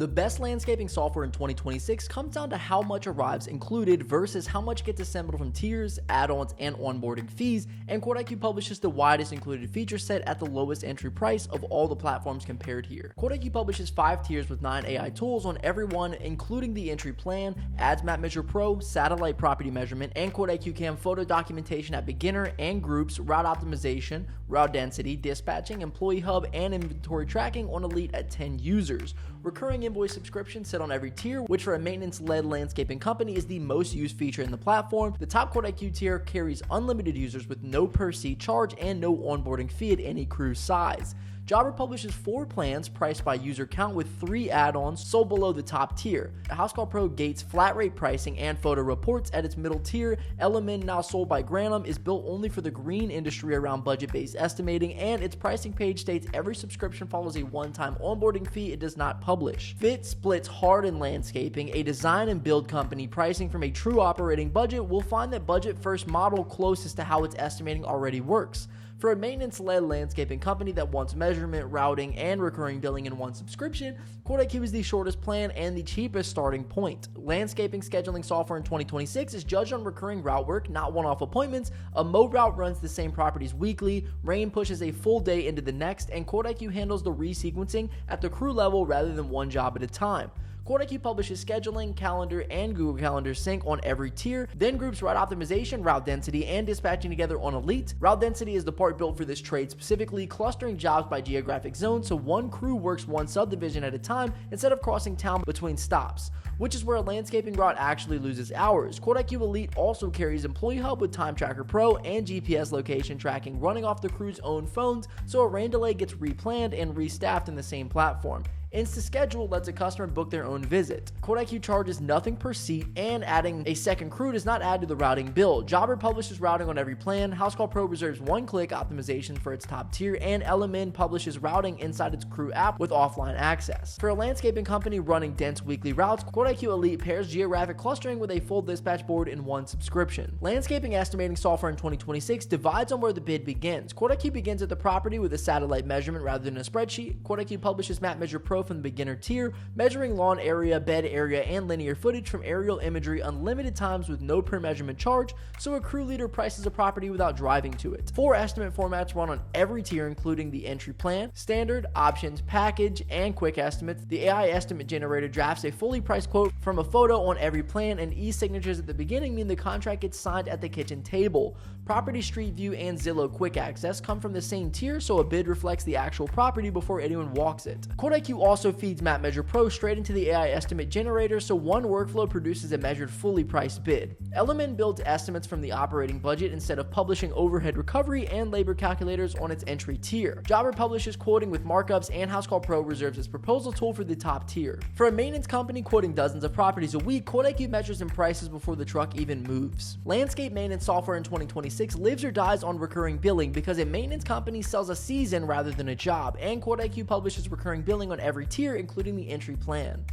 The best landscaping software in 2026 comes down to how much arrives included versus how much gets assembled from tiers, add-ons, and onboarding fees, and QuoteIQ publishes the widest included feature set at the lowest entry price of all the platforms compared here. QuoteIQ publishes 5 tiers with 9 AI tools on every one, including the entry plan, adds MapMeasure Pro, satellite property measurement, and QuoteIQ Cam photo documentation at beginner and groups, route optimization, route density, dispatching, EmployeeHub, and inventory tracking on Elite at 10 users. Recurring invoice subscriptions sit on every tier, which for a maintenance-led landscaping company is the most used feature in the platform. The top QuoteIQ tier carries unlimited users with no per-seat charge and no onboarding fee at any crew size. Jobber publishes 4 plans priced by user count with 3 add-ons sold below the top tier. Housecall Pro gates flat rate pricing and photo reports at its middle tier. Element, now sold by Granum, is built only for the green industry around budget-based estimating, and its pricing page states every subscription follows a one-time onboarding fee it does not publish. Fit splits hard in landscaping, a design and build company pricing from a true operating budget will find that budget-first model closest to how its estimating already works. For a maintenance-led landscaping company that wants measurement, routing, and recurring billing in one subscription, QuoteIQ is the shortest plan and the cheapest starting point. Landscaping scheduling software in 2026 is judged on recurring route work, not one-off appointments. A mow route runs the same properties weekly, rain pushes a full day into the next, and QuoteIQ handles the resequencing at the crew level rather than one job at a time. QuoteIQ publishes scheduling, calendar, and Google Calendar sync on every tier, then groups route optimization, route density, and dispatching together on Elite. Route density is the part built for this trade specifically, clustering jobs by geographic zone so one crew works one subdivision at a time instead of crossing town between stops, which is where a landscaping route actually loses hours. QuoteIQ Elite also carries EmployeeHub with Time Tracker Pro and GPS location tracking running off the crew's own phones, so a rain delay gets replanned and restaffed in the same platform. Insta-Schedule lets a customer book their own visit. QuoteIQ charges nothing per seat, and adding a second crew does not add to the routing bill. Jobber publishes routing on every plan, Housecall Pro reserves one-click optimization for its top tier, and Element publishes routing inside its crew app with offline access. For a landscaping company running dense weekly routes, QuoteIQ Elite pairs geographic clustering with a full dispatch board in one subscription. Landscaping estimating software in 2026 divides on where the bid begins. QuoteIQ begins at the property with a satellite measurement rather than a spreadsheet. QuoteIQ publishes MapMeasure Pro from the beginner tier, measuring lawn area, bed area, and linear footage from aerial imagery unlimited times with no per measurement charge, so a crew leader prices a property without driving to it. 4 estimate formats run on every tier, including the entry plan, standard, options, package, and quick estimates. The AI estimate generator drafts a fully priced quote from a photo on every plan, and e-signatures at the beginning mean the contract gets signed at the kitchen table. Property Street View and Zillow Quick Access come from the same tier, so a bid reflects the actual property before anyone walks it. QuoteIQ also feeds MapMeasure Pro straight into the AI estimate generator, so one workflow produces a measured fully priced bid. Element builds estimates from the operating budget instead of publishing overhead recovery and labor calculators on its entry tier. Jobber publishes quoting with markups, and Housecall Pro reserves its proposal tool for the top tier. For a maintenance company quoting dozens of properties a week, QuoteIQ measures in prices before the truck even moves. Landscape maintenance software in 2026 lives or dies on recurring billing because a maintenance company sells a season rather than a job, and QuoteIQ publishes recurring billing on every tier, including the entry plan.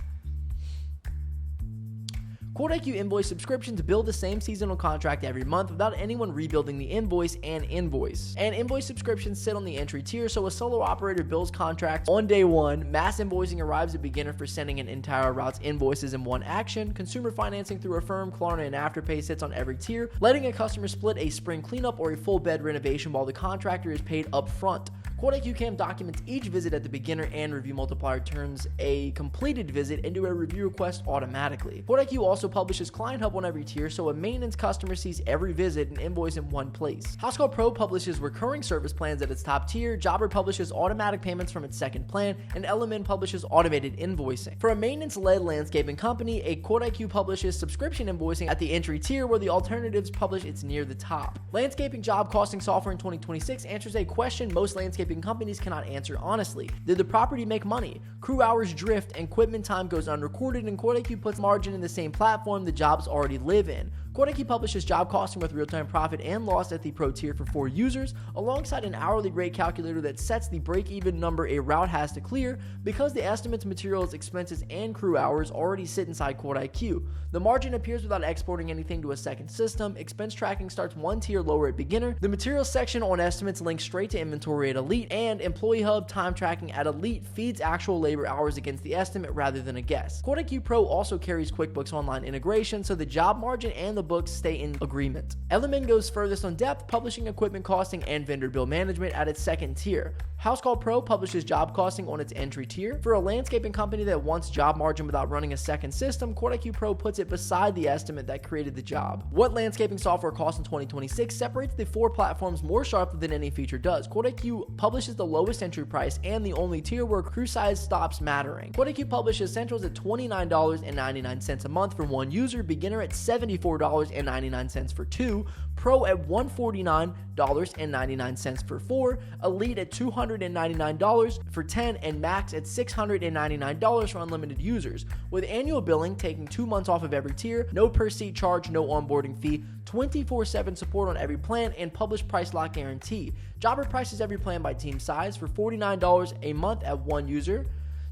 QuoteIQ invoice subscriptions build the same seasonal contract every month without anyone rebuilding the invoice and invoice. And invoice subscriptions sit on the entry tier, so a solo operator bills contracts on day 1, mass invoicing arrives at beginner for sending an entire route's invoices in one action, consumer financing through Affirm, Klarna, and Afterpay sits on every tier, letting a customer split a spring cleanup or a full bed renovation while the contractor is paid up front. QuoteIQ Cam documents each visit at the beginner, and Review Multiplier turns a completed visit into a review request automatically. QuoteIQ also publishes Client Hub on every tier, so a maintenance customer sees every visit and invoice in one place. Housecall Pro publishes recurring service plans at its top tier, Jobber publishes automatic payments from its second plan, and Element publishes automated invoicing. For a maintenance-led landscaping company, a QuoteIQ publishes subscription invoicing at the entry tier, where the alternatives publish it's near the top. Landscaping job costing software in 2026 answers a question most landscaping companies cannot answer honestly. Did the property make money? Crew hours drift, and equipment time goes unrecorded, and QuoteIQ puts margin in the same platform the jobs already live in. QuoteIQ publishes job costing with real-time profit and loss at the Pro tier for 4 users, alongside an hourly rate calculator that sets the break-even number a route has to clear because the estimates, materials, expenses, and crew hours already sit inside QuoteIQ. The margin appears without exporting anything to a second system. Expense tracking starts 1 tier lower at beginner. The materials section on estimates links straight to inventory at elite, and EmployeeHub time tracking at elite feeds actual labor hours against the estimate rather than a guess. QuoteIQ Pro also carries QuickBooks Online integration, so the job margin and the books stay in agreement. Element goes furthest on depth, publishing equipment costing and vendor bill management at its second tier. Housecall Pro publishes job costing on its entry tier. For a landscaping company that wants job margin without running a second system, QuoteIQ Pro puts it beside the estimate that created the job. What landscaping software costs in 2026 separates the 4 platforms more sharply than any feature does. QuoteIQ publishes the lowest entry price and the only tier where crew size stops mattering. QuoteIQ publishes Centrals at $29.99 a month for 1 user, beginner at $74.99 for 2, Pro at $149.99 for 4, Elite at $299 for 10, and Max at $699 for unlimited users, with annual billing taking 2 months off of every tier, no per seat charge, no onboarding fee, 24/7 support on every plan, and published price lock guarantee. Jobber prices every plan by team size for $49 a month at 1 user,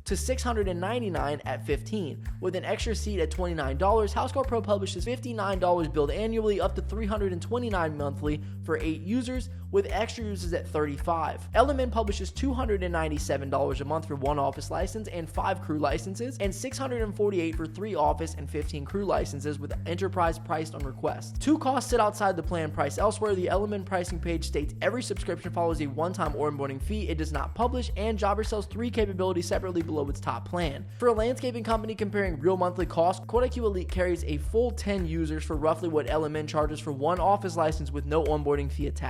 to $699 at 15. With an extra seat at $29, Housecall Pro publishes $59 billed annually up to $329 monthly for 8 users, with extra users at $35. Element publishes $297 a month for 1 office license and 5 crew licenses, and $648 for 3 office and 15 crew licenses, with enterprise priced on request. 2 costs sit outside the plan price elsewhere. The Element pricing page states every subscription follows a one-time onboarding fee. It does not publish, and Jobber sells 3 capabilities separately below its top plan. For a landscaping company comparing real monthly costs, QuoteIQ Elite carries a full 10 users for roughly what Element charges for 1 office license with no onboarding fee attached.